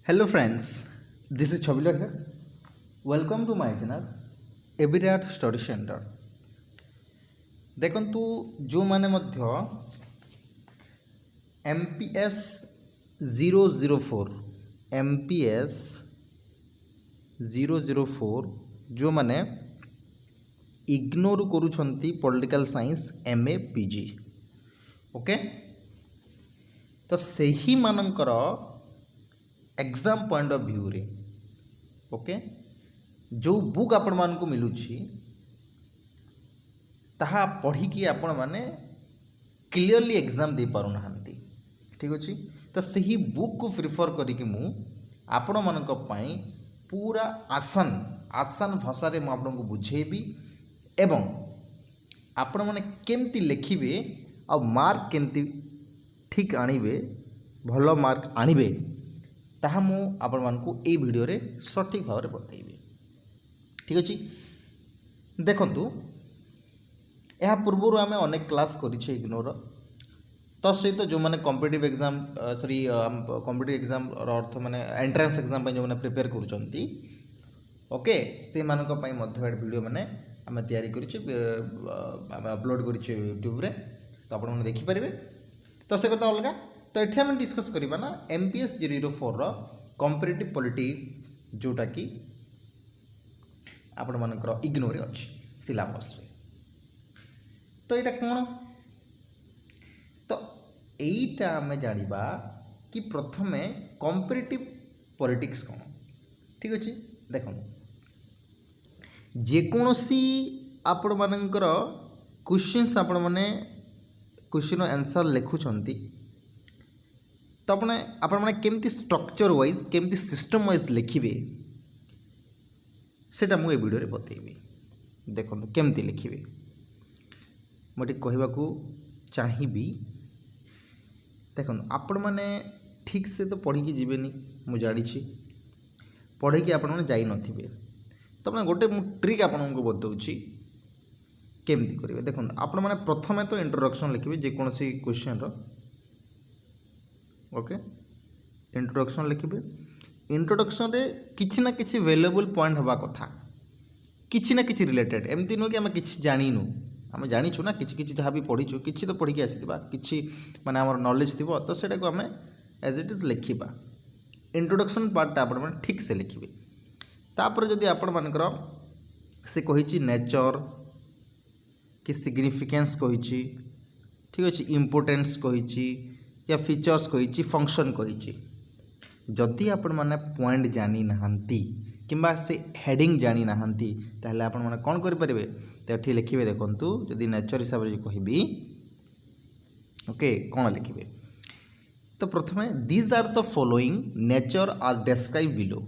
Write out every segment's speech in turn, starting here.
Hello friends, this is Chabila here. Welcome to my channel Everyday Study Center. देखंतु जो माने मध्य MPS 004 MPS 004 जो माने इग्नोर करूछंती political science MA PG okay तो सही मानकर एग्जाम पॉइंट ऑफ व्यू रे ओके जो बुक आपण मान को मिलुछि ताहा पढ़ी कि आपण माने क्लियरली एग्जाम दे पारु नहंती ठीक अछि तो सही बुक को प्रिफर करी कि मु आपण मानक पई पूरा आसान भाषा रे मु आपण को बुझेबी एवं आपण माने केमती लिखिबे आ मार्क केमती ठीक आनिबे भलो मार्क आनिबे ताहा मु आपण मानकु ए वीडियो रे सटीक भाव रे बतैबी ठीक अछि देखंतु यह पूर्व आम अनेक क्लास करिछे इग्नोर तो सहित जो मैंने competitive exam sorry competitive exam अर्थ माने एंट्रेंस एग्जाम जो मैंने प्रिपेयर करूछंती ओके से मानक पई मध्य वीडियो माने आम तैयारी करिछे आम अपलोड करिछे यूट्यूब रे तो आपण माने देखि परिबे तो से कथा अलगा तो ये आम डिस्कस करवा ना MPS 004 कॉम्पिटिटिव पॉलिटिक्स जोटा कि आपण मानकर इग्नोर अच्छी सिलेबस रे तो यहाँ कौन तो यहीटा आम जाना कि प्रथमे कॉम्पिटिटिव पॉलिटिक्स कौन ठीक अच्छे देख जेकोसी आपण मानकर क्वेश्चंस आपण माने क्वेश्चन आंसर लिखुंट तो आपण मैंने केमती स्ट्रक्चर वाइज केमती सिस्टम वाइज लिखिबे सेटा मु ए वीडियो रे बतैबी देखो केमती लिखिबे मोटे कहवाकू चाहिबी देखो आपण मैंने ठीक से तो पढ़ी जीवेनी मु जानी पढ़े कि आपण मैंने जाई नथिबे तो मैं गोटे मु ट्रिक आपण को बताऊँगी केमती करेंगे देखो आपण मैंने प्रथमे तो इंट्रोडक्शन लिखिबे जेकोसी क्वेश्चन रो ओके इंट्रोडक्शन लिखिबे इंट्रोडक्शन रे किछि ना किछि वैल्यूएबल पॉइंट हवा कथा किछि ना किछि रिलेटेड एमती नो कि आम किछि जानिनु आम जानिछु ना किछि किछि जहाँ भी पढ़ीछु किछि तो पढ़ी आसीथिबा किछि माने हमर नॉलेज थिबो तो सेटा को आम एज इट इज लिखिबा इंट्रोडक्शन पार्टटा आपण माने ठीक से लिखिबे तापर जदि आपण मानकर से कहिछि नेचर कि सिग्निफिकेंस कहिछि ठीक अछि इंपोर्टेंस कहिछि या फीचर्स कहिछि फंक्शन कहिछि जदि आपण माने पॉइंट जानी नहांती किंबा से हेडिंग जानी नहांती ताहले आपण माने कोन करि परिबे तो एठी लिखिबे देखंतु जदि नेचर हिसाब रे कहिबी ओके कोन लिखिबे तो प्रथमे these are the following nature are describe below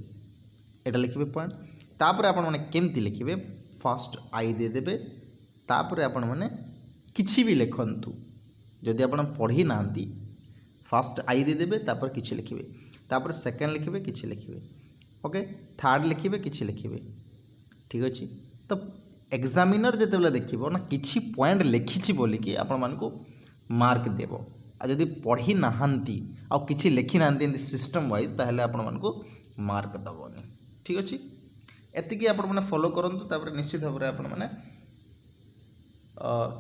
एटा लिखिबे पॉइंट तापर आपण माने केमती लिखिबे फर्स्ट आई दे देबे तापर आपण माने किछि भी लिखंतु जदि आपण पढ़ी नांती फर्स्ट आई दे देबे तापर किछि लिखिबे तापर सेकंड लिखिबे किछि लिखिबे ओके थर्ड लिखिबे किछि लिखिबे ठीक अछि तो एग्जामिनर जेतेबेले देखिबो ना किछि पॉइंट लिखिछि बोली कि आपण मानको मार्क देबो आ जदि पढ़ी नाहांती आ किछि लिखि नाहांती सिस्टम वाइज ताहले आपण मानको मार्क दबोनी ठीक अछि एतिकी आपण माने फॉलो करंतु तापर निश्चित भाव रे आपण माने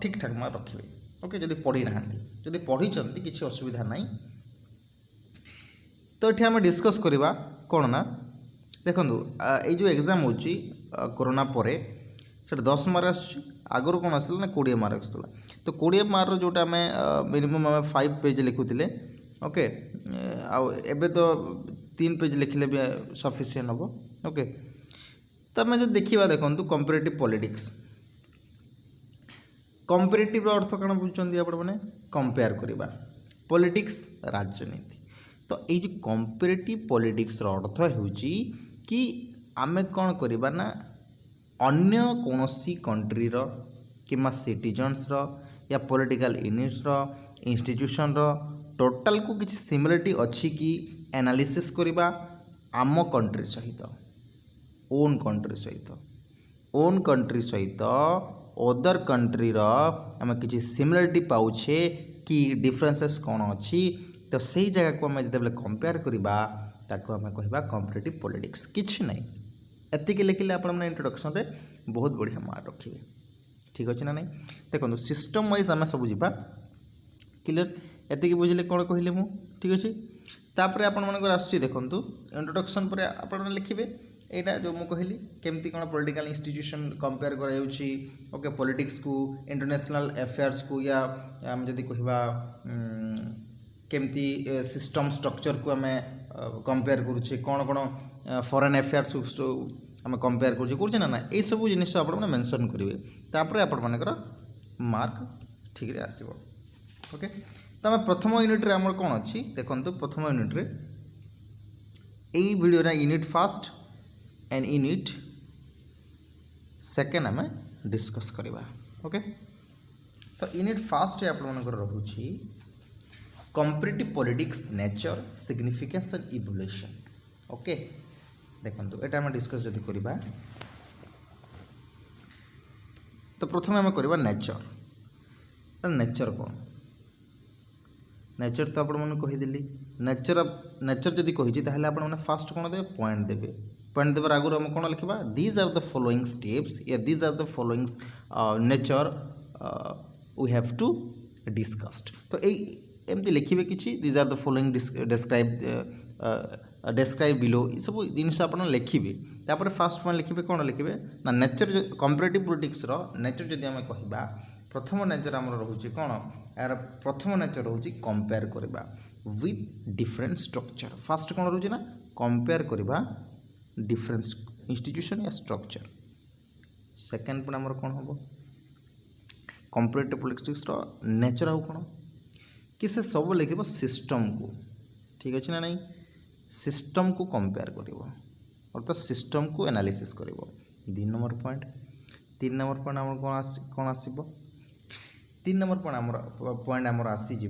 ठीक ठाक मार्क रखिबे ओके जदि पढ़ी नाहांती जदि पढ़ी चंती किछि असुविधा नाही तो ये आम डिस्कस करवा कौन ना देखो ये जो एग्जाम होची कोरोना पर से 10 मार्क आगुरी कौन आसला ना 20 मार्क आसला तो 20 मार्क जोटा आम मिनिमम आम 5 पेज लिखुले ओके आबे तो 3 पेज लिखले भी सफिशिएंट हम ओके तो आम जो देखा देखो कॉम्पिटिटिव पॉलिटिक्स कॉम्पिटिटिव अर्थ कौन बुझुंती आपण माने कंपेयर करवा पॉलिटिक्स राजनीति तो ये जो कॉम्पिटिटिव पॉलिटिक्स अर्थ होची कि आमे कौन करवा ना अन्य कौनसी कंट्री रो किमा सिटीजन्स रो या पॉलिटिकल यूनिट्स रो इंस्टीट्यूशन रो टोटल को किसी सिमिलरिटी अच्छी कि एनालिसिस करवा आम कंट्री सहित ओन कंट्री सहित अदर कंट्री रो आम किसी सिमिलरिटी पाउछे कि डिफरेंसेस कौन अच्छी तो सही जगह को आम जो कंपेयर करवा ताको आम कह कॉम्पिटिटिव पॉलिटिक्स किछि नहीं एतिक लिखिले आप इंट्रोडक्शन रे बहुत बढ़िया मार्क रखिए ठीक अच्छे ना नहीं देखो सिस्टम वाइज आम सब जा क्लियर एतिक बुझे कौन कहले मु ठीक अच्छे तापर आपण मानकर आसुची देखंतु इंट्रोडक्शन पर आपण लिखिबे एटा जो मु कहली केमती कोन पॉलिटिकल इंस्टीट्यूशन कंपेयर कराउची ओके पॉलिटिक्स को इंटरनेशनल अफेयर्स को या हम जदी कहबा केमती सिस्टम स्ट्रक्चर को हमें कंपेयर करूचे कौन कौन फॉरेन अफेयर्स को आम कंपेयर करुचे ना ये सब जिन आप मेंशन करेंगे तापर आपण मानकर मार्क ठीक रे आसीबो ओके तो आम प्रथम यूनिट रे आमर कौन अच्छी देखो प्रथम यूनिट रे यही वीडियो रे unit first and unit second आम डिस्कस करवा ओके तो यूनिट फर्स्ट आप रोचे competitive politics nature significance and evolution okay देखो ये आम डिस्कस जदि करवा तो प्रथम आम करवा नेचर नेचर कौन नेचर तो आपने कहीदेली नेचर जदि कही आपने फास्ट कौन देवे पॉइंट देवर आगुरी आम कौन लिखा these are the following steps या these are the following nature we have to discussed तो एमती लिखे कि these are the following describe below ये सब जिनस आप लिखे तापर फास्ट पॉइंट लिखे कौन लिखे ना नेचर कॉम्पिटिटिव पॉलिटिक्स नेचर जदि आम कह प्रथम नेचर आम रोचे कौन यार प्रथम नेचर रोचे कंपेयर करवा विथ डिफरेंट स्ट्रक्चर फास्ट कौन रोचे ना कंपेयर करवा डिफरेंट इंस्टीट्यूशन या स्ट्रक्चर सेकेंड पॉइंट आमर कौन हम कॉम्पिटिटिव पॉलिटिक्स नेचर आउ कौन कि से सब लिखे सिस्टम को ठीक अच्छे ना नहीं सिस्टम को कंपेयर कर अर्थात सिस्टम को एनालिसिस कर 2 नंबर पॉइंट 3 नंबर पॉइंट आम कौन आसो 3 नंबर पॉइंट आमर आसीज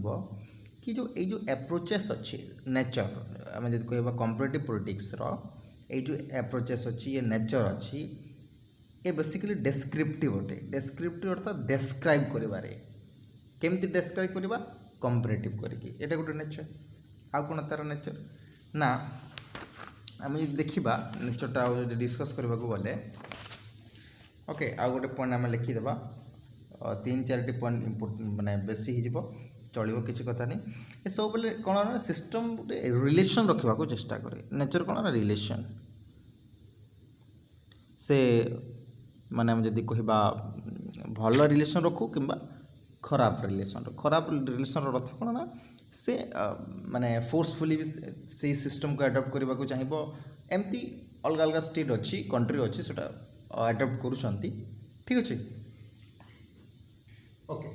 कि जो एप्रोचेस अच्छी नेचर आम जब कह कॉम्पिटिटिव पॉलिटिक्स ये जो एप्रोचेस अच्छी ये नेचर अच्छी ये बेसिकली डेस्क्रिप्टिव अटे डेस्क्रिप्टिव अर्थात डेस्क्राइब करें केमती डेस्क्राइब करवा कंपेरेटिव करके ये गोटे नेचर आउ कौन तार नेचर ना आम जो देखा नेचरटा जो डिस्कस करने को गले ओके आउ गोटे पॉइंट आम लिखिदेवा 3-4 पॉइंट इम्पोर्टेंट माने बेसी हो चलो किसी कथा नहीं ये सब बेले कौन ना सिस्टम रिलेशन रखा चेष्टा करे नेचर कौन ना रिलेशन से माने हम जदि कहबा भल रिलेशन रखू कि खराब रिलेशन अर्थ कौन ना से माने फोर्सफुली भी से सिस्टम को एडप्ट करने को चाहिए एमती अलग अलग स्टेट अच्छी कंट्री अच्छी से एडप्ट करुँच ठीक अच्छे ओके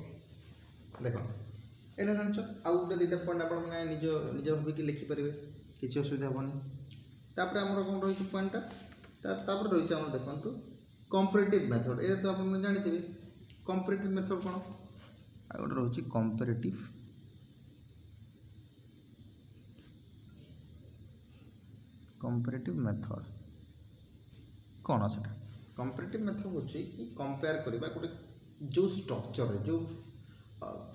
देख एटा जान आउ गोटे 2टा पॉइंट आप निज निज भाविक लिखिपारे किसी असुविधा हेनी तापर आमर कौन रही पॉइंटा तापर रही आम देखो कंपेरेटिव मेथड ये तो आप जानते कंपेरेटिव मेथड कौन आ गोटे रोचे कंपेरेटिव मेथड कौन से कंपेरेटिव मेथड होची कि कंपेयर करबा गोटे जो स्ट्रक्चर जो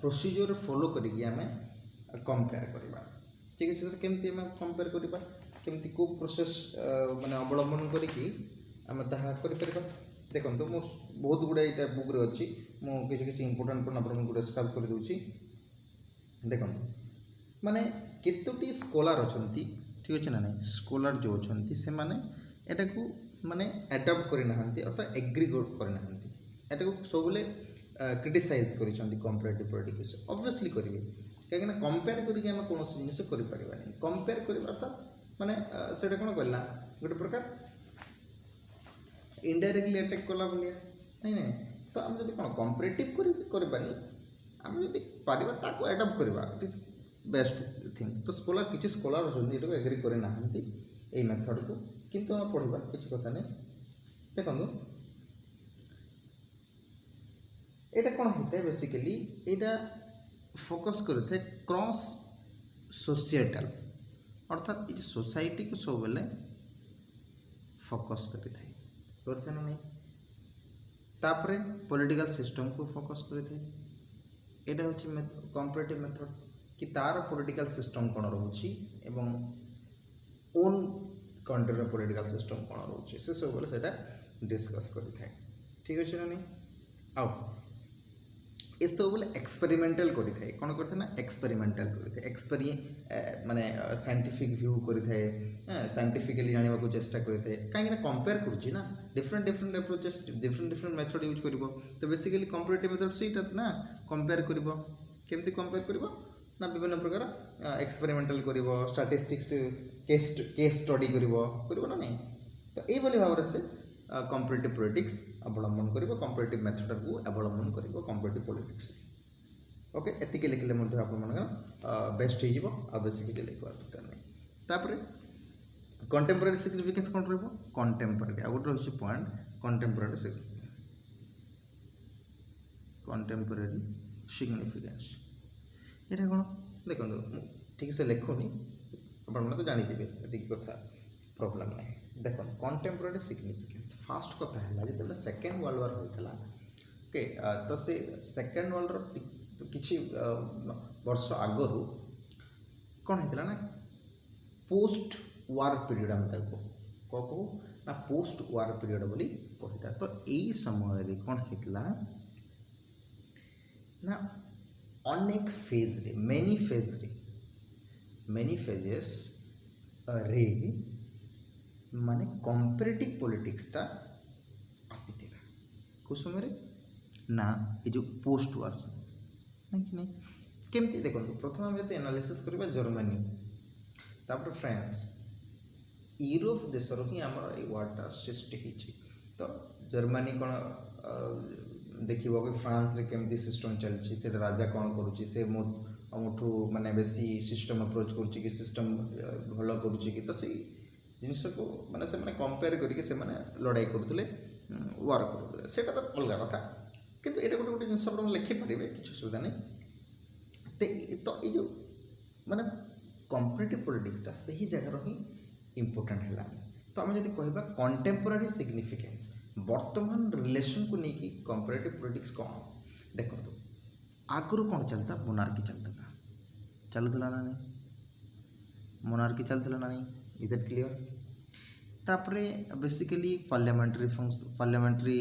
प्रोसीजर फॉलो करिक आम कंपेयर करवा ठीक है केमती आम कंपेयर करवा केमती को प्रोसेस माने अवलंबन करिकी आम ताहा करिपरिबा देखो मु बहुत गुड़ा यहाँ बुक रे अच्छी मुझे किसी इंपोर्टाट पॉइंट आपको डिस्क्राइब कर दूची देखो माने केतोटी स्कॉलर अच्छी ठीक अच्छे ना नहीं स्कॉलर जो अच्छी से माने एटा को माने एडप्ट करना अर्थात एग्री करना एटा को सब बेले क्रिटिसाइज कर कंपेरेटिव पॉलिटिक्स ऑब्वियसली करेंगे कहीं कंपेयर करके आम कौन जिन कर कंपेयर कर अर्थात माने से कौन कहला गोटे प्रकार इनडायरेक्टली अटैक कला भाया नहीं नहीं तो आम जब कौन कंपेरेटिव करें आम जब पारिबा ताको एडप्ट करवा इट इज बेस्ट थिंग्स तो स्कॉलर किसी स्कॉलर अच्छे ये एग्री करे ना ये मेथड को किंतु आम पढ़ा किसी कथा नहीं देखो यहाँ कौन होता है बेसिकली यहाँ फोकस करते क्रॉस सोसाइटल अर्थात ये सोसाइटी को सब बेले फोकस करते ना नहीं तापरे पॉलिटिकल सिस्टम को फोकस करते यहाँ हूँ कंपेरेटिव मेथड कि तार पॉलिटिकल सिस्टम कौन रोची एवं ओन कंट्रीर पॉलिटिकल सिस्टम कौन रोचे से सब बेले डिस्कस करि थाए ठीक अच्छे ना नहीं आउ ये सब बोले एक्सपेरिमेंटल करि थाए कौन करते ना एक्सपेरिमेंटल करि थाए एक्सपेरि माने साइंटिफिक व्यू करि थाए साइंटिफिकली जानिबा को चेष्टा करि थाए काहे ना कंपेयर करूची ना different different approaches different method use करिवो तो बेसिकली कंपैरेटिव मेथड सेटा ना कंपेयर करिवो केमती कंपेयर करिवो ना विभिन्न प्रकार एक्सपेरिमेंटल करिवो स्टैटिस्टिक्स केस स्टडी करिवो ना नहीं तो ये भली भाव से कंपैरेटिव पॉलिटिक्स अवलंबन करिवो कंपैरेटिव मेथड को अवलंबन करिवो कंपैरेटिव पॉलिटिक्स ओके एतिके लिखले मध्ये आपण मन बेस्ट हो जिवो आ बेसी के लिखवा दरकार नहीं तापर कंटेम्पररी सिग्निफिकेंस कोन रहबो कंटेम्पररी आ गोटे होछि पॉइंट कंटेम्पररी सिग्निफिकेंस एटा कोन देखो ठीक से लिखोनी आपण मन तो जानि दिबे एतिके कथा प्रॉब्लम नहीं देखो कंटेम्पररी सिग्निफिकेंस फास्ट कथा है जो सेकेंड वर्ल्ड वार होता ओके तो से सेकेंड वर्ल्ड रो किछि वर्ष आगरू कौन होता ना पोस्ट वार पीरियड आम कहू ना पोस्ट वार पीरियड बोली कहता तो यही समय कौन होता ना अनेक फेज रे मेनी फेजेस रे माने कंपैरेटिव पॉलिटिक्सटा आसीथिला को समय ना ये जो पोस्ट वार नहीं कि नहीं केमती देखो प्रथम आम जब एनालिसिस करबा जर्मनी तापर फ्रांस यूरोप देशर ही आम वार्टा सृष्टि होती तो जर्मनी कौन देखो कि फ्रांस रे केमती सिस्टम चलती से राजा कौन करुच्ची से मोठू माने बेसी सिस्टम अप्रोच करुच्ची कि सिस्टम भल करुच्ची कि तो से जिनस को माने से माने कंपेयर करके से माने लड़ाई करथले वार करथले सेटा तो अलग कथा किंतु एटा गोटे जिनस आपण लिखि परिबे किछ सुविधा नहीं तो ये जो माने कंपैरेटिव पॉलिटिक्सटा सही जगह रही इंपोर्टेंट है तो आम जब कहबा कंटेम्पररी सिग्निफिकेंस वर्तमान रिलेशन को लेकिन कंपैरेटिव पॉलिटिक्स कौन देखो आगुरी कौन चलता मोनार्की चलता ना नहीं मोनार्की चलता ना नहीं इज दैट क्लियर तापरे बेसिकली पार्लियामेंट्री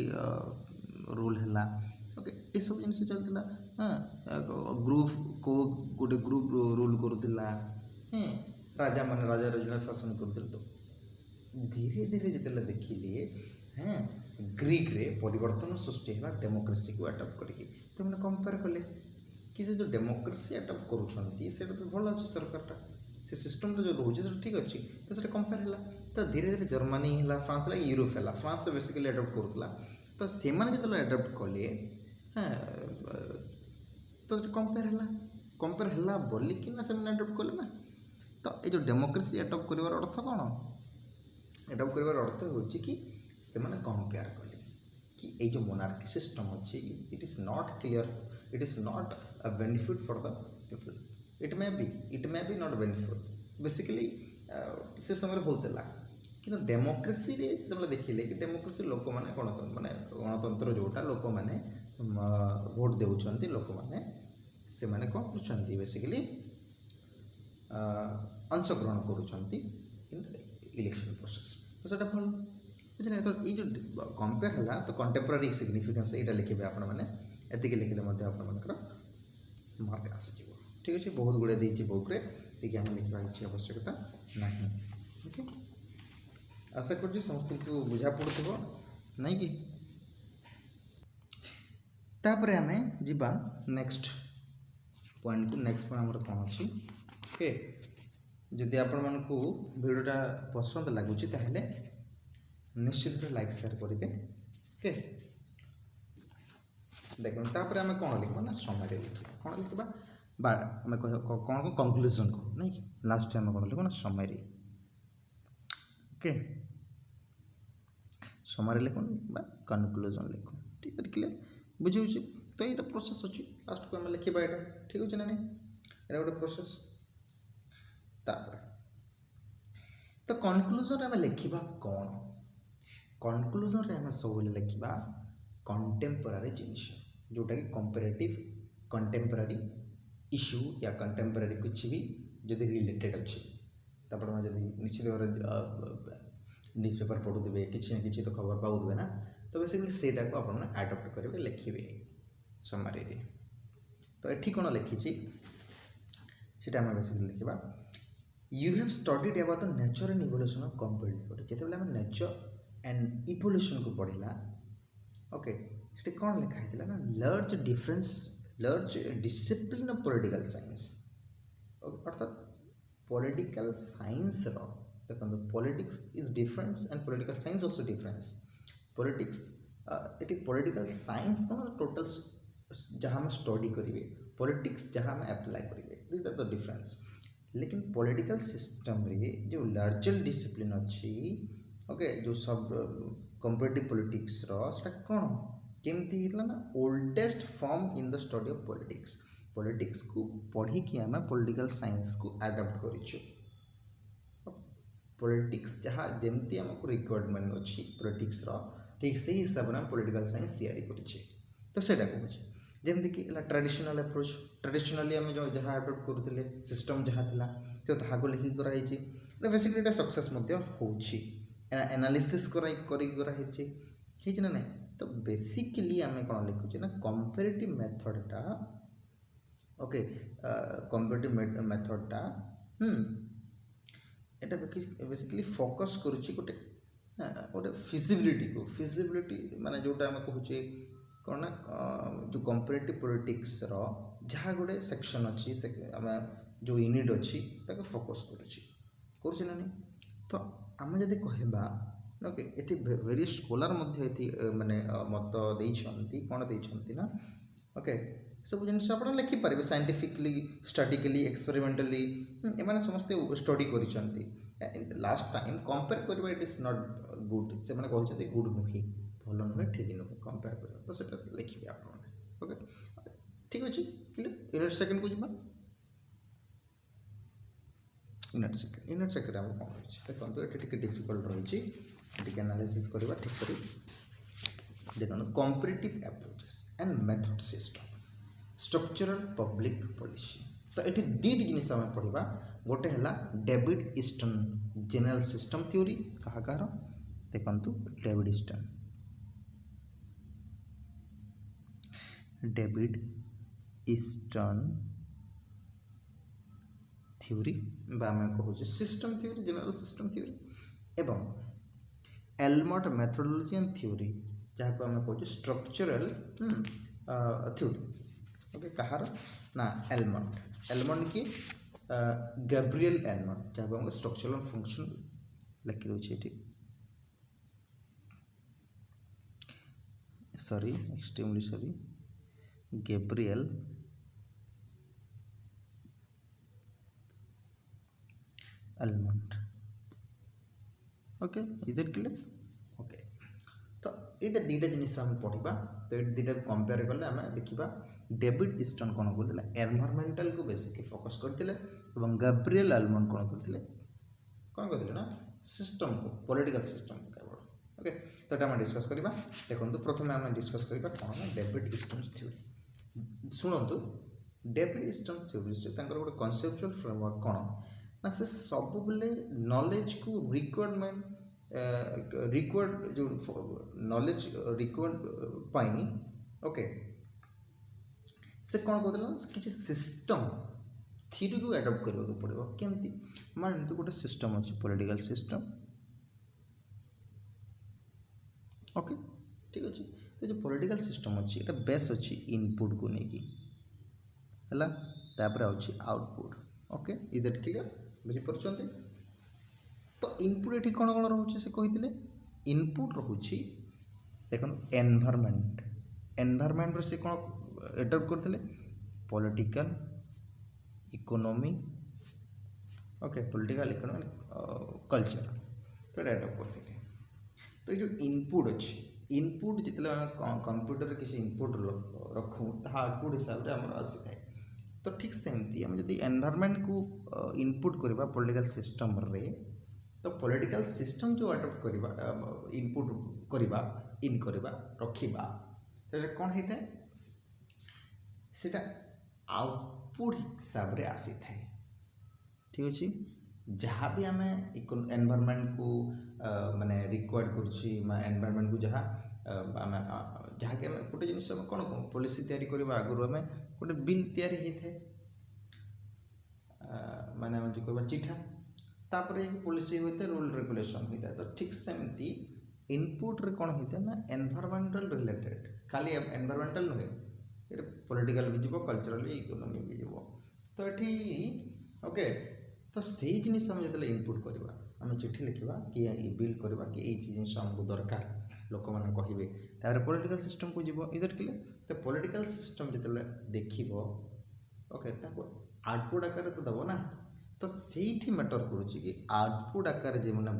रूल है ओके ये सब जिन चलता हाँ ग्रुप को गोटे ग्रुप रूल करूला राजा मान राजा रजना शासन करते तो धीरे धीरे जिते देखिले हाँ ग्रीक रे परिवर्तन सृष्टि है डेमोक्रेसी को अडॉप्ट करके तो मैंने कंपेयर कले कि से जो डेमोक्रेसी अडॉप्ट करूछंती से तो भल अच्छे सरकारटा से सिस्टम जो रोचे तो ठीक अच्छी तो से कंपेयर है तो धीरे धीरे जर्मनी है फ्रांस है यूरोप है फ्रांस तो बेसिकली अडॉप्ट करूला तो से जो अडॉप्ट कले हाँ तो कंपेयर है बोली कि ना से अडॉप्ट कले ना तो ये जो डेमोक्रेसी अडॉप्ट कर अर्थ कौन अडॉप्ट कर अर्थ हो कि से कंपेयर कले कि ये जो मोनार्की सिस्टम अच्छी it is not clear it is not a benefit for the people it may be not benefit basically से समय होता कि डेमोक्रेसी तुम देखिले कि डेमोक्रेसी लोक मैंने गणतंत्र जोटा लोक मैंने भोट देउछंती लोक मैंने से माने कौन करुछंती बेसिकली अंशग्रहण करुछंती इन इलेक्शन प्रोसेस तो सेटा भल बुझले तो ये जो कंपेयर है तो कंटेम्पररी सिग्निफिकेंस यहाँ लिखे आपण मैंने एतिके लिखिले मध्य आपण मानकर मार्क आसीज ठीक अच्छे बहुत गुड़े देती बुक रे देखिए आम लिखा किसी आवश्यकता नहीं ओके आशा कर समस्त को बुझा पड़ो नहीं कि तापर आम जीवा नेक्स्ट पॉइंट को नेक्स्ट पॉइंट आमर कौन अच्छी ओके जदि आपण मानक भिडियोटा पसंद लगुच ताहले निश्चित लाइक शेयर करेंगे ओके देखो तापर आम कौन लिखा ना समरी लिखा कौन लिखा बा आम कह कौन कंक्लूजन को नहीं कि लास्ट टाइम कौन लिखो ना समरी ओके समरी लिखुन बा कनक्लूजन लिखो ठीक है क्लियर बुझे तो ये प्रोसेस अच्छी लास्ट को आम लिखा यहाँ ठीक अच्छे ना नहीं ये गोटे प्रोसेस तो कनक्लूजन आम लिखा कौन कनक्लूजन आम सब लिखा कंटेम्पररी जिनिस जोटा कि कंपेरेटिव कंटेम्पररी इश्यू या कंटेम्पररी कुछ भी जदि रिलेटेड अच्छी ତାପରେ ଆମେ ଯଦି ନିଶ୍ଚିତ ଭାବରେ ନ୍ୟୁଜ୍ ପେପର୍ ପଢ଼ୁଥିବେ କିଛି ନା କିଛି ତ ଖବର ପାଉଥିବେ ନା, ତ ବେସିକଲି ସେଇଟାକୁ ଆପଣମାନେ ଆଡ଼ପ୍ଟ କରିବେ, ଲେଖିବେ ସମାରୀରେ। ତ ଏଠି କ'ଣ ଲେଖିଛି ସେଇଟା ଆମେ ବେସିକଲି ଲେଖିବା। You have studied about the nature and evolution of competitive ଯେତେବେଳେ ଆମେ ନେଚର ଆଣ୍ଡ ଇଭଲ୍ୟୁସନକୁ ପଢ଼ିଲା, ଓକେ, ସେଠି କ'ଣ ଲେଖା ହେଇଥିଲା ନା large discipline of political science, ଅର୍ଥାତ୍ ପଲିଟିକାଲ ସାଇନ୍ସର ଦେଖନ୍ତୁ politics is difference and political science also difference. Politics ଏଠି ପଲିଟିକାଲ ସାଇନ୍ସ କ'ଣ ଟୋଟାଲ ଯାହା ଆମେ ଷ୍ଟଡି କରିବେ, ପଲିଟିକ୍ସ ଯାହା ଆମେ ଆପ୍ଲାଏ କରିବେ, ଦିସ୍ ଆର୍ ଦ ଡିଫରେନ୍ସ। लेकिन पॉलिटिकल सिस्टम रे जो लार्जर डिसिप्लिन अच्छी, ओके, जो सब कंपेरेटिव पॉलिटिक्स रो सेटा कोन केमती हितला ना oldest form in the study of politics. Politics को पढ़ी कि आम पॉलिटिकल साइंस को अडॉप्ट करिछु। पॉलिटिक्स जहाँ जेमती हमको रिक्वायरमेंट अच्छी पॉलिटिक्स रो ठीक से हिसाब से पॉलिटिकल साइंस तैयारी करिछे। तो सेटा कहूँ जमती कि ट्रेडिशनल अप्रोच, ट्रेडिशनली आम जो जहाँ अडॉप्ट करूँ सिस्टम जहाँ था तो ताको लिखिक कराई बेसिकली सक्सेस होची एनालिसिस कराई ना नहीं। तो बेसिकली आम कौन लिखुचे ना कंपेरेटिव मेथडटा, ओके, कंपेरेटिव मेथडटा एटा बेसिकली फोकस करुच्ची गोटे गोटे फिजिबिलिटी माने जोटा आम कहूचे कौन ना जो कंपेरेटिव पॉलिटिक्स रो जहाँ गोटे सेक्शन अच्छी आम जो यूनिट अच्छी ताको फोकस करुच्ची ना नहीं। तो आम जदि कहबा ओके ये वेरी स्कॉलर माने मत देइछंती कौन देइछंती ना, ओके, सब जिनस आप लिखिपारे साइंटिफिकली स्टैटिकली एक्सपेरिमेंटली एमाने समस्ते स्टडी करिसंती। लास्ट टाइम कंपेयर करबा इट इज नॉट गुड, से माने कहउछते गुड नुहे, भल नुहे, ठीक नुहे कंपेयर करबा। तो सेटा लिखिबे आप, ओके, ठीक अछि। यूनिट सेकंड को जिबा यूनिट सेकंड हम कौन रही देखो ये टी डिफिकल्ट रही एनालिसिस करवा ठीक कर देखो comparative approaches and method system structural public policy. तो ये दुईट जिनिस आम पढ़ा, गोटे है David Easton general system theory, कहा कह देखु डेविड ईस्टन थ्योरी आम कहूँ system theory, general system theory, एवं एलमर्ट मेथोडोलॉजी एंड थ्योरी जहाँ को आम कहूँ स्ट्रक्चरल थ्योरी, ओके, कहार ना एलमर्ट की गैब्रिएल एलमर्ट जहाँ को आम स्ट्रक्चरल फंक्शन लिखि दूसरी ये, sorry extremely sorry, Gabriel Almond, okay, इधर क्लियर, ओके। तो ये दुईटा जिनिस आम पढ़ा, तो ये दुईटा कंपेयर कले आम देखा डेविड ईस्टन कौन करते एनवायरमेंटल को बेसिक फोकस करते गैब्रिएल एलमर्ट कौन करते ना सिस्टम को, पॉलिटिकल सिस्टम को केवल, ओके। तो ये डिस्कस करवा देखो प्रथम आम डिस्कस करवा कौन ना डेविड ईस्टन थ्योरी। शुणु डेविड ईस्टन थ्योरी गोटे कनसेप्चुअल फ्रेमवर्क कौन ना से सब बेले नॉलेज को रिक्वायर्ड जो नॉलेज रिक्वायर्ड पाई, ओके, से कौन कहते किसी सिस्टम थ्योरी को एडॉप्ट करने को पड़ो केमती मान तो गोटे सिस्टम अच्छी पॉलिटिकल सिस्टम, ओके, ठीक अच्छे। तो जो पॉलिटिकल सिस्टम अच्छी ये बेस अच्छी इनपुट को लेकिन है तापर अच्छी आउटपुट, ओके, इधर क्लियर बुझीपार। तो इनपुट ये कौन कौन रोचे से कहते इनपुट रोचे देख एनवायरमेंट से कौन एडॉप्ट करते political economy, okay, political economy culture, तो एडॉप्ट करते। तो ये जो इनपुट अच्छी इनपुट जितने कंप्यूटर किसी इनपुट रखूँ आउटपुट हिसाब से आम आसी था। तो ठीक सेमती आम जब एनवायरमेंट को इनपुट करवा पॉलिटिकल सिस्टम रे, तो पॉलिटिकल सिस्टम जो अडॉप्ट करवा इनपुट करवा इन करवा रखा तो कौन होता है सेटा आउटपुट हिसाब से आसी थाए, ठीक अच्छे। जहाँ भी आम एनवायरनमेंट को माने रिक्वायर्ड करुच्ची एनवायरनमेंट को जहाँ आम जहाँकि आम गोटे जिनिस कौन पॉलिसी तैयारी करवा आगुरी आम गोटे बिल तैयारी होता माने आम जो कहवा चिठा तापर पॉलिसी होता है रूल रेगुलेशन होता है। तो ठीक सेमती इनपुट रे कौन होता है ना एनवायरमेंटल रिलेटेड खाली एनवायरमेंटल नुहे ये पॉलिटिकल भी जीव कल्चरल भी इकोनॉमी भी जीव। तो ये ओके तो सही जिनिस हम जो इनपुट करवा आम चिठी लिखा कि बिल करवा कि ये जिनिस हमको दरकार लोक मैंने कहे तार पॉलिटिकल सिस्टम को जीव इधर के तो पॉलिटिकल सिस्टम जो देख ओके आउटपुट आकार तो दब ना। तो से मैटर करुच्ची कि आउटपुट आकार जो मैंने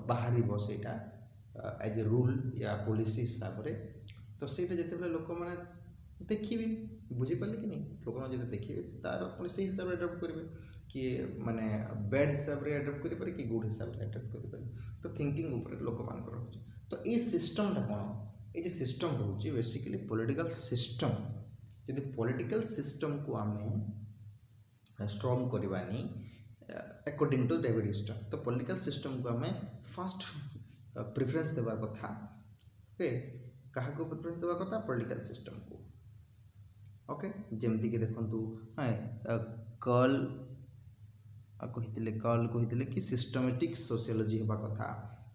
बाहर सेटा एज ए रूल या पॉलिसी हिसाब से तो सहीटा जिते लोक मैंने देखिए बुझीपारे कि नहीं लोक मैंने जो देखिए तार पुणी से हिसाब से एडप्ट करेंगे कि माने बैड हिसाब से एडप्ट करें कि गुड हिसाब से एडप्ट करें। तो थिंकिंग उपर लोक मान रोचे। तो ये सिस्टमटा कौन ये सिस्टम रोचे बेसिकली पॉलिटिकल सिस्टम यदि पॉलिटिकल सिस्टम को आम स्ट्रॉन्ग करवानी अकॉर्डिंग टू डेविड ह्यूस्टन तो पॉलिटिकल सिस्टम को आम फास्ट प्रिफरेंस देवा कथा ओके क्या प्रिफरेंस देवा कथा पॉलिटिकल सिस्टम को ओके जमती कि देखु हाँ कल कही कि सिस्टमेटिक सोशियोलॉजी होगा कथा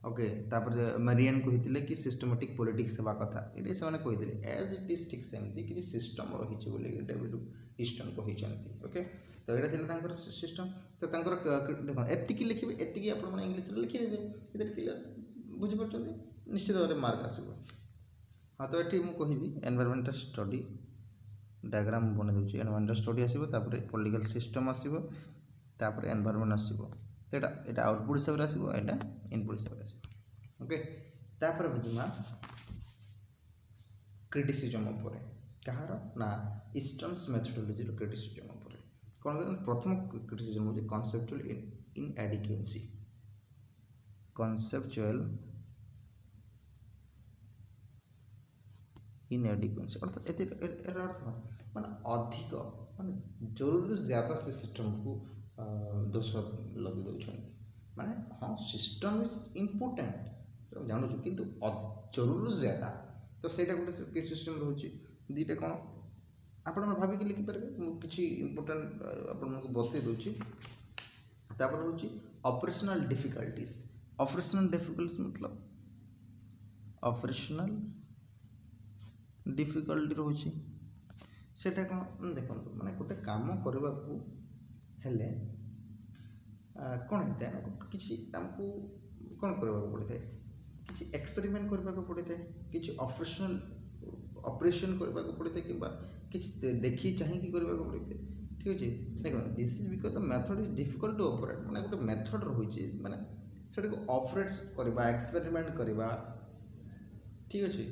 ओके तापर मेरियन कही कि सिस्टमेटिक पॉलिटिक्स होगा कथा ये से कही एज इट इज ठीक सेमती कि सिस्टम रही बोली डेविड ह्यूस्टन कहते ओके। तो यहाँ सिस्टम तो देख एति लिखे एति आप इंग्लीश लिखिदेवे क्लियर बुझीपार निश्चित भाव में मार्क आसो। हाँ तो ये मुझे कहि एनवायरमेंटल स्टडी डायग्राम बना दूसरी एनवायरमेंटल स्टडी आसो पॉलिटिकल सिस्टम आसो तापर एनवायरमेंट आसो तो यहाँ आउटपुट हिसाब से आसो यहाँ इनपुट हिसाब से आसो ओके। तापर बुझा क्रिटिसिजम उपर कहार ना ईस्टर्न्स मेथोडोलॉजी क्रिटिसिजम उपर कौन कहते प्रथम क्रिटिसिजम हूँ कॉन्सेप्चुअल इनएडिक्वेसी कॉन्सेप्चुअल इनएडिक्वेसी अर्थात यार अर्थ माने अधिक माने जरूर ज्यादा से सिस्टम को दोष लगे दौरान माने हाँ सिस्टम इज इम्पोर्टेंट जानूँ किंतु जरूर ज्यादा तो सहीटा गोटे सिस्टम रोचे दुईटा कौन आप भाविक लिखिपारे मुझे इम्पोर्टाट आपको बतई दूसरी। तापर हूँ ऑपरेशनल डिफिकल्टीज मतलब ऑपरेशनल डिफिकल्टी रोचे सेटा कौन देखो माने गोटे काम करने को हेले कौन होता है किसी आमको कौन करने को पड़ता है किसी एक्सपेरिमेंट करने को पड़ता है किसी ऑपरेशन करने को पड़ता है कि किसी देखी चाहिए करने को पड़ता है ठीक अच्छे। देखो this is because the method is difficult to operate माने गोटे मेथड रही माने से ऑपरेट करवा एक्सपेरिमेंट करवा ठीक अच्छे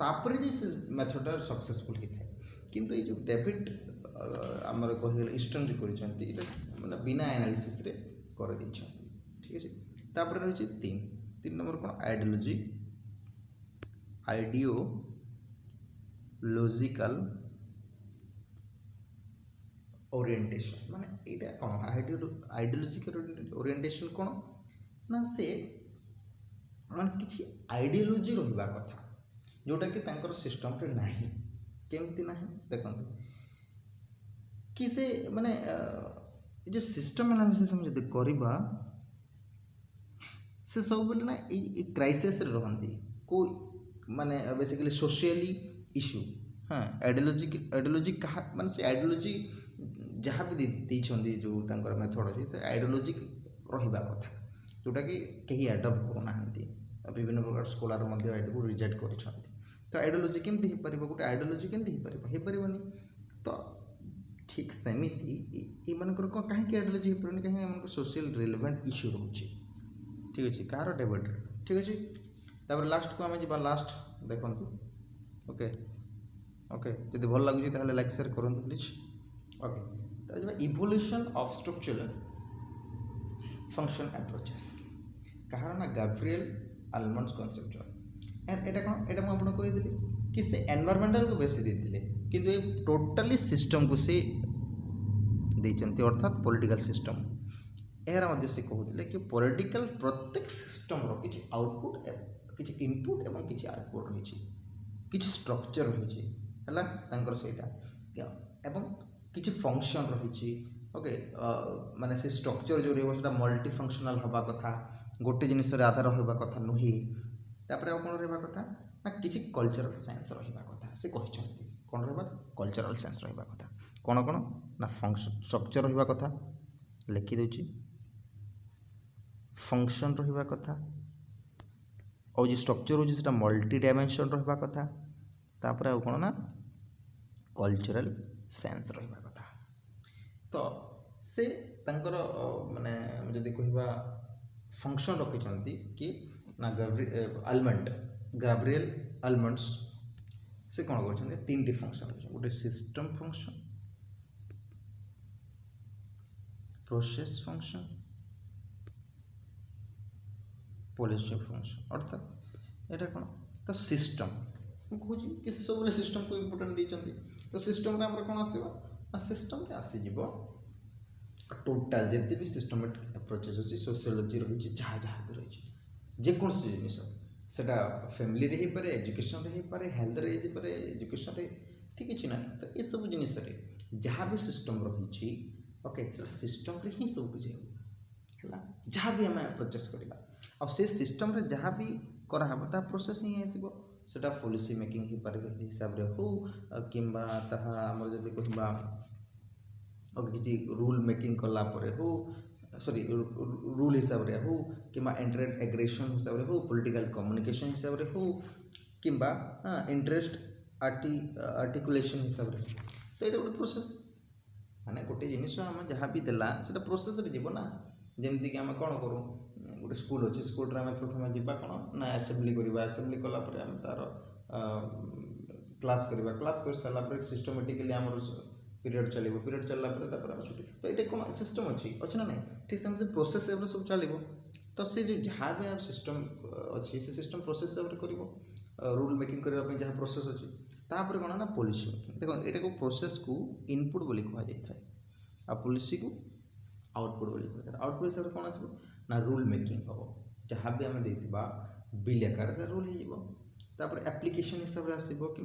तापर जे मेथडटा सक्सेसफुल होता है। किंतु ये जो डेविड आमर कहीगला ईस्टर्न जो कर बिना एनालिसिस रे कर दी ठीक अच्छे। तापर रही तीन नंबर कौन आइडियोलॉजिकल ओरिएंटेशन माने यहाँ कौन आइडियोलॉजिकल ओरिएंटेशन कौन ना से माने किसी आइडियोलॉजी रहा कथा जोटा कि तांकर सिस्टम रे नाही केमती नाही देखो कि से माने जो सिस्टम एनालिसिस हम जब करवा से सब बोले ना ये क्राइसिस रे रहंती को माने बेसिकली सोशियली इश्यू हाँ आइडियोलॉजी कहा माने से आइडियोलॉजी जहाँ भी देइछंदी जो तांकर मेथड अछि तो आइडियोलॉजी रहिबा कथा जोटा कि कहीं एडप्ट करूना विभिन्न प्रकार स्कॉलर मध्य आइडिया को रिजेक्ट कर तो आइडियोलॉजी केमती हो पार गोटे आइडियोलॉजी केमती हो पारनी। तो ठीक सेमती मनकर कौन कहीं आइडियोलॉजी हो पारनी कहीं सोशल रिलेवेंट इश्यू रोचे ठीक अच्छे कहार डेविड ठीक अच्छे। तापर लास्ट को आम जा लास्ट देखु ओके ओके जब भल लगुच लाइक शेयर करूँ प्लीज ओके। तो evolution of structural function approaches कहार ना गैब्रिएल आलमंड्स कॉन्सेप्चुअल एटा कौन एटा मुझे कहीदेली कि से एनवायरमेंटल को बेसी देते किंतु ये टोटाली सिस्टम को से देते अर्थात पॉलिटिकल सिस्टम यार मध्य से कहते कि पॉलिटिकल प्रत्येक सिस्टम किसी आउटपुट किसी इनपुट एवं किसी आउटपुट रही किसी स्ट्रक्चर रही है सहीटा एवं किसी फंक्शन रही ओके माने से स्ट्रक्चर जो रहा मल्टी फंक्शनल हवा कथा गोटे जिनिस आधार रहा कथा नुहे तापर कौन रहा कथा ना किसी कल्चरल साइंस रहा कथा से कहते कौन रहा कल्चरल साइंस रहा कथा कौन कौन ना फंक्शन स्ट्रक्चर रहा कथा लिखिदे फंक्शन रहा कथा और जो स्ट्रक्चर हो मल्टी डायमेंशन रहा कथा तापर कौन ना कल्चरल सेंस रहा कथा तो से तांकर माने जदि कहबा फंक्शन रखिछंती कि ना गैब्रिएल आलमंड्स से कौन करछंती तीन टी फंक्शन गोटे system function process function policy function अर्थात एटा कौन तो सिस्टम कहूँ कि सब सिस्टम को इम्पोर्टेंट देती तो सिस्टम आम कौन आसवा सिस्टम आसीज टोटाल जिते भी सिस्टमेटिक अप्रोचेस अच्छी सोशियोलोजी रही जहाँ जहाँ भी रही जेकोसी जिनिस सेटा फैमिली रे ही पारे एजुकेशन रे ही पारे हेल्थ रे ही पारे एजुकेशन रे ठीक है ना तो ये सब जिनिस जहाँ भी सिस्टम रही ओके सिस्टम रे ही सब कुछ है जहाँ भी आम अप्रोचेस करवा और से सिस्टम रे जहाँ भी कराहब ता प्रोसेस ही आसब सेटा पॉलिसी मेकिंग हो पारे हिसाब रे हो किंबा ताहा हमर जदि कहबा किसी रूल मेकिंग कला परे हो सॉरी रूल हिसाब रे हो किंबा इंटरेस्ट एग्रेशन हिसाब रे हो पॉलिटिकल कम्युनिकेशन हिसाब रे हो किंबा इंटरेस्ट आर्टिकुलेशन हिसाब रे तो ये गोटे प्रोसेस माने गोटे जिनिस आम जहाँ भी देला सेटा प्रोसेस रे जीव ना जेमती कि आम कौन करूँ गोटे स्कूल अच्छे स्कूल आम प्रथम जावा कौन ना आसेम्बली करवा आसेम्बली कलापर आम तार क्लास करवा क्लास कर सारापर सिस्टमेटिकली आम पीरियड चलो पीरियड चलला आम छुट्टी तो ये कौन सिस्टम अच्छी ना नहीं ठीक से प्रोसेस सब चलो तो सी जो जहाँ भी सिस्टम अच्छी से सिस्टम प्रोसेस कर रूल मेकिंग करने जहाँ प्रोसेस अच्छी तापर कौन ना पॉलिसी मेकिंग देखो ये को प्रोसेस को इनपुट बोली कहुए आ पॉलिसी को आउटपुट बोली कहुए आउटपुट हिसाब से कौन आसो ना रूल मेकिंग हम जहाँ भी आम देता बिल आकार से रूल होपर एप्लिकेशन हिसाब से आसो कि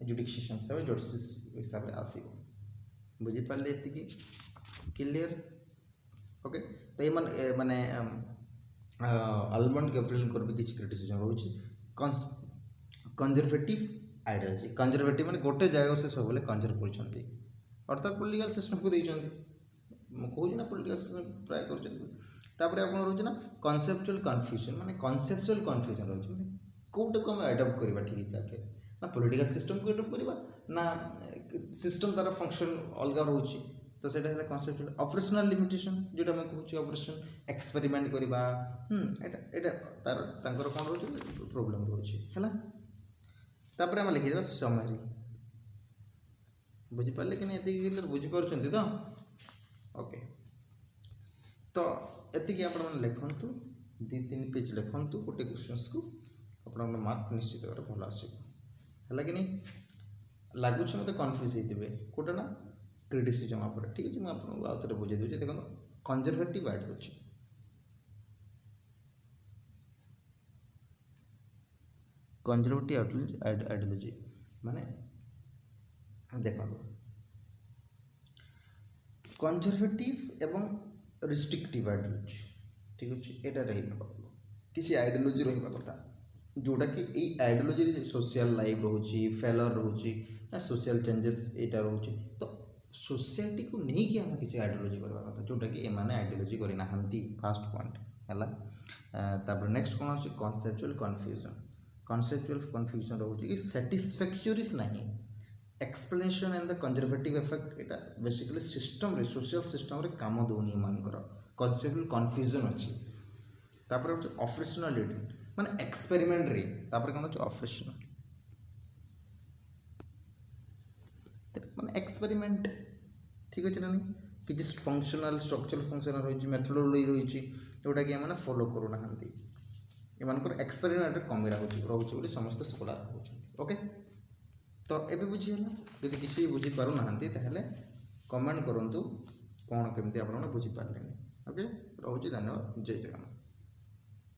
एजुडिकेशन हिसाब से जस्टिस हिसाब से आसो बुझीपारे ये क्लियर ओके तो ये माने आलमंड गैब्रिएल भी किसी क्रिटिसिजम रोचे कंजर्वेटिव आइडियोलॉजी कंजर्वेटिव माने गोटे जगह से सब कंजर्व कर अर्थात पॉलिटिकल सिस्टम को देते कहूँ ना पॉलिटिकल सिस्टम प्राय कर रोचे ना कनसेप्चुअल कन्फ्यूजन माने कनसेप्चुअल कन्फ्यूजन रोचे कौटा को आम एडप्ट करवा ठीक हिसाब से ना पॉलिटिकल सिस्टम को एडप्ट करवा ना सिस्टम तार फंक्शन अलग रोचे तो सेटा है कनसेप्चुअल ऑपरेशनल लिमिटेशन जोटा मैं कहूँ ऑपरेशन एक्सपेरिमेंट करवा एटा तार तांकर कौन रोचे प्रॉब्लम रोचे है तापर आम लिखिदेवा समरी बुझीपारे कि नहीं बुझीपार तो ओके तो एति आप लिखु दी तीन पेज लिखु गोटे क्वेश्चन को आप मार्क निश्चित भाव भल आसो है कि नहीं लगुच मत कन्फ्यूज होते कौटा ना क्रिटिसिजम आप ठीक है मुझे आउे बुझे दूसरी देखो कंजर्वेटिव आइडियोलॉजी कंजर्वेटिव आइडियोलॉजी माने देखो कंजर्वेटिव एवं रिस्ट्रिक्टिव आइडियोलॉजी ठीक अच्छे यहाँ किसी आइडियोलॉजी रहा कथा जोटा कि आइडियोलॉजी सोशल लाइफ रोचे फेलर रोचे ना सोशल चेंजेस यहाँ रोचे तो सोसाइटी को नहीं कि आम किसी आइडियोलॉजी करवा कथा जोटा कि एमाने आइडियोलॉजी करना फास्ट पॉइंट है नेक्स्ट कौन अच्छे कनसेप्चुअल कन्फ्यूजन रोचे कि सैटिस्फैक्टोरीज नहीं explanation and the conservative effect यहाँ बेसिकली सिस्टम रे सोशल सिस्टम रे काम दौनी मानकर कनसेप्चुअल कन्फ्यूजन अच्छी तापर होचे ऑपरेशनलिटी माने एक्सपेरिमेंट रे तापर कौन होचे ऑपरेशनल माने एक्सपेरिमेंट ठीक अच्छे ना नहीं कि फंक्शनल स्ट्रक्चरल फंक्शनल रही मेथडोलॉजी रही जोटा कि मैंने फॉलो करूना एम एक्सपेरिमेंट कमी रोचे समस्त स्कॉलर कहते ओके तो ये बुझीगला जब किसी बुझीपार ना कमेंट करूँ कौन केमती आप बुझीपारे ओके रोचे धन्यवाद जय जगन्नाथ।